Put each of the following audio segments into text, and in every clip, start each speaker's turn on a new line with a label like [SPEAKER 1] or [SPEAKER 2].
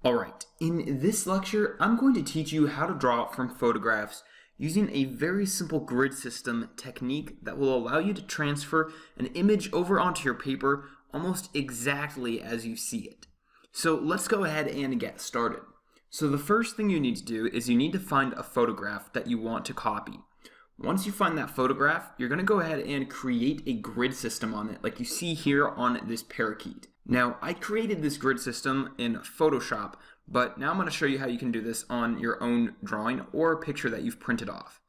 [SPEAKER 1] Alright, in this lecture, I'm going to teach you how to draw from photographs using a very simple grid system technique that will allow you to transfer an image over onto your paper almost exactly as you see it. So let's go ahead and get started. So the first thing you need to do is you need to find a photograph that you want to copy. Once you find that photograph, you're going to go ahead and create a grid system on it like you see here on this parakeet. Now, I created this grid system in Photoshop, but now I'm going to show you how you can do this on your own drawing or a picture that you've printed off.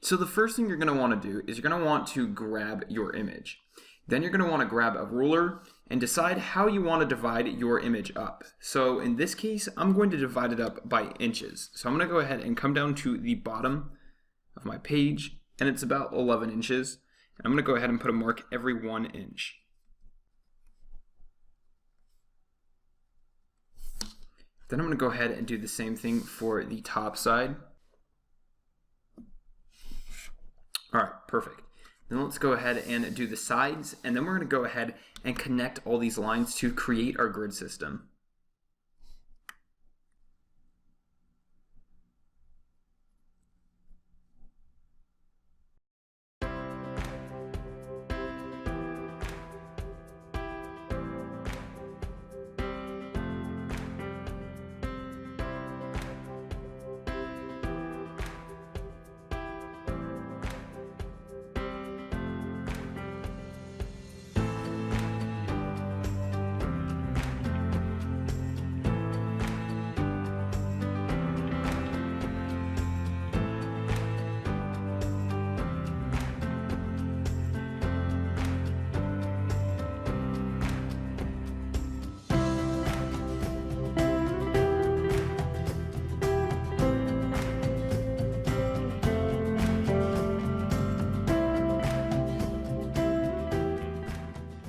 [SPEAKER 1] So the first thing you're going to want to do is you're going to want to grab your image. Then you're going to want to grab a ruler and decide how you want to divide your image up. So in this case, I'm going to divide it up by inches. So I'm going to go ahead and come down to the bottom of my page, and it's about 11 inches. I'm going to go ahead and put a mark every 1 inch. Then I'm going to go ahead and do the same thing for the top side. Alright, perfect. Then let's go ahead and do the sides, and then we're going to go ahead and connect all these lines to create our grid system.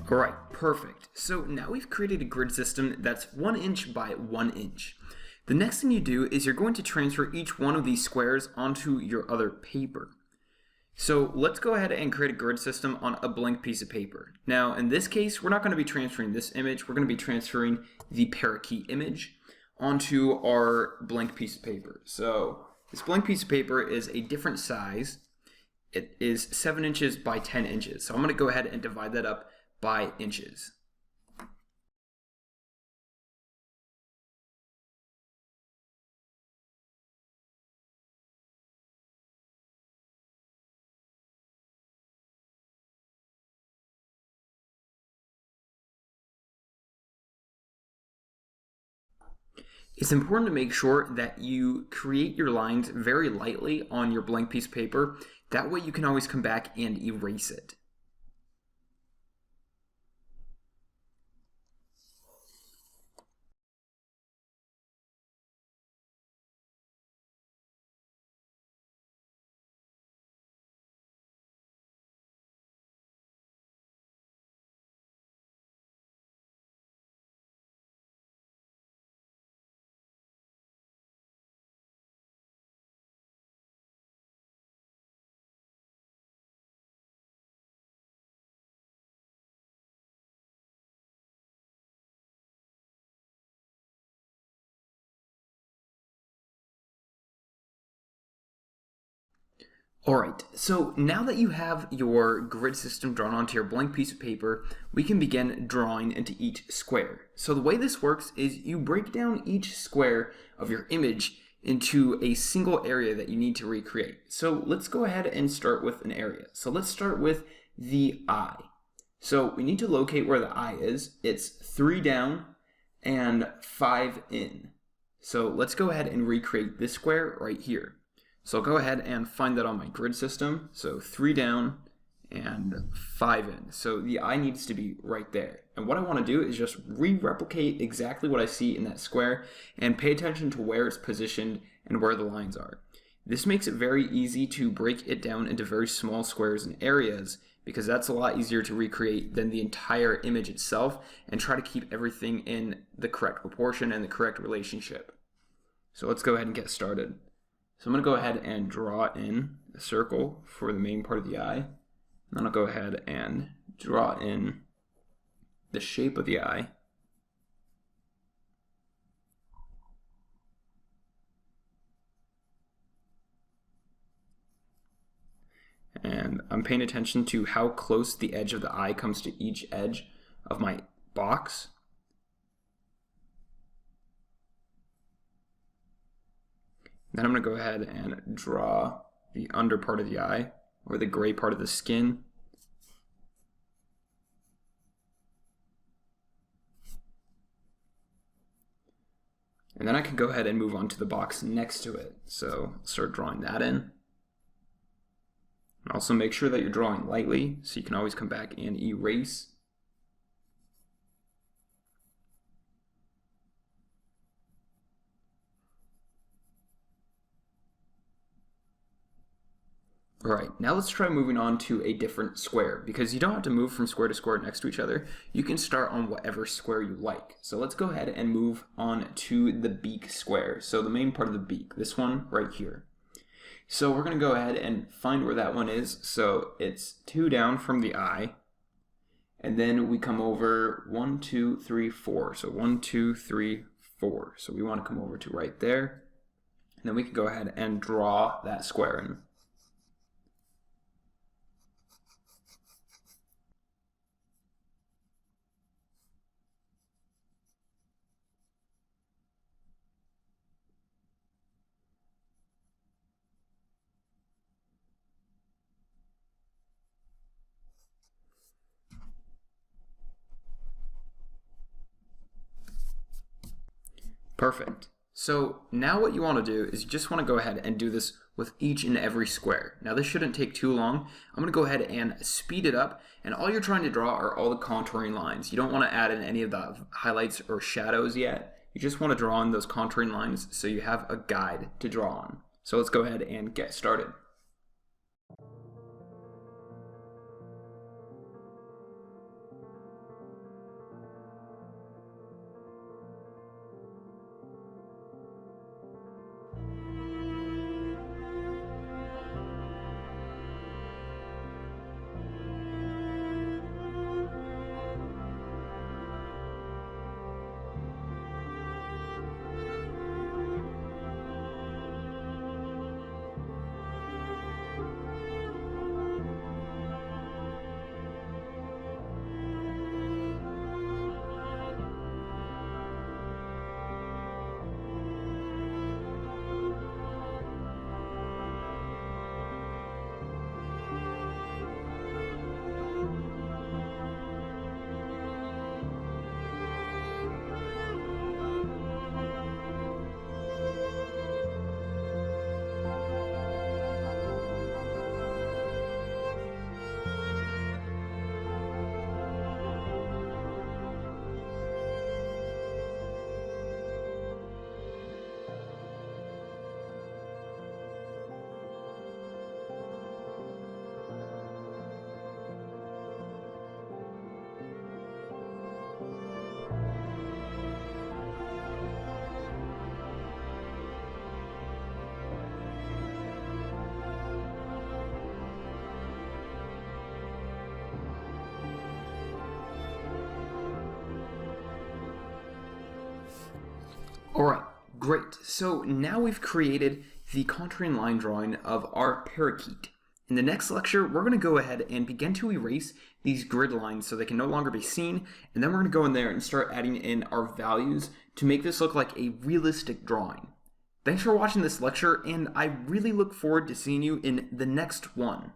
[SPEAKER 1] Alright, perfect. So now we've created a grid system that's 1 inch by 1 inch. The next thing you do is you're going to transfer each one of these squares onto your other paper. So let's go ahead and create a grid system on a blank piece of paper. Now in this case, we're not going to be transferring this image, we're going to be transferring the parakeet image onto our blank piece of paper. So this blank piece of paper is a different size. It is 7 inches by 10 inches. So I'm going to go ahead and divide that up by inches. It's important to make sure that you create your lines very lightly on your blank piece of paper. That way you can always come back and erase it. Alright, so now that you have your grid system drawn onto your blank piece of paper, we can begin drawing into each square. So the way this works is you break down each square of your image into a single area that you need to recreate. So let's go ahead and start with an area. So let's start with the eye. So we need to locate where the eye is. It's 3 down and 5 in. So let's go ahead and recreate this square right here. So I'll go ahead and find that on my grid system. So 3 down and 5 in. So the eye needs to be right there. And what I want to do is just re-replicate exactly what I see in that square and pay attention to where it's positioned and where the lines are. This makes it very easy to break it down into very small squares and areas because that's a lot easier to recreate than the entire image itself and try to keep everything in the correct proportion and the correct relationship. So let's go ahead and get started. So I'm going to go ahead and draw in a circle for the main part of the eye. And then I'll go ahead and draw in the shape of the eye. And I'm paying attention to how close the edge of the eye comes to each edge of my box. Then I'm going to go ahead and draw the under part of the eye, or the gray part of the skin. And then I can go ahead and move on to the box next to it. So start drawing that in. And also make sure that you're drawing lightly, so you can always come back and erase. Alright, now let's try moving on to a different square, because you don't have to move from square to square next to each other. You can start on whatever square you like. So let's go ahead and move on to the beak square. So the main part of the beak, this one right here. So we're going to go ahead and find where that one is. So it's 2 down from the eye, and then we come over 1, 2, 3, 4. So 1, 2, 3, 4. So we want to come over to right there, and then we can go ahead and draw that square in. Perfect. So now what you want to do is you just want to go ahead and do this with each and every square. Now this shouldn't take too long. I'm going to go ahead and speed it up, and all you're trying to draw are all the contouring lines. You don't want to add in any of the highlights or shadows yet. You just want to draw in those contouring lines so you have a guide to draw on. So let's go ahead and get started. Alright, great. So now we've created the contouring line drawing of our parakeet. In the next lecture, we're going to go ahead and begin to erase these grid lines so they can no longer be seen, and then we're going to go in there and start adding in our values to make this look like a realistic drawing. Thanks for watching this lecture, and I really look forward to seeing you in the next one.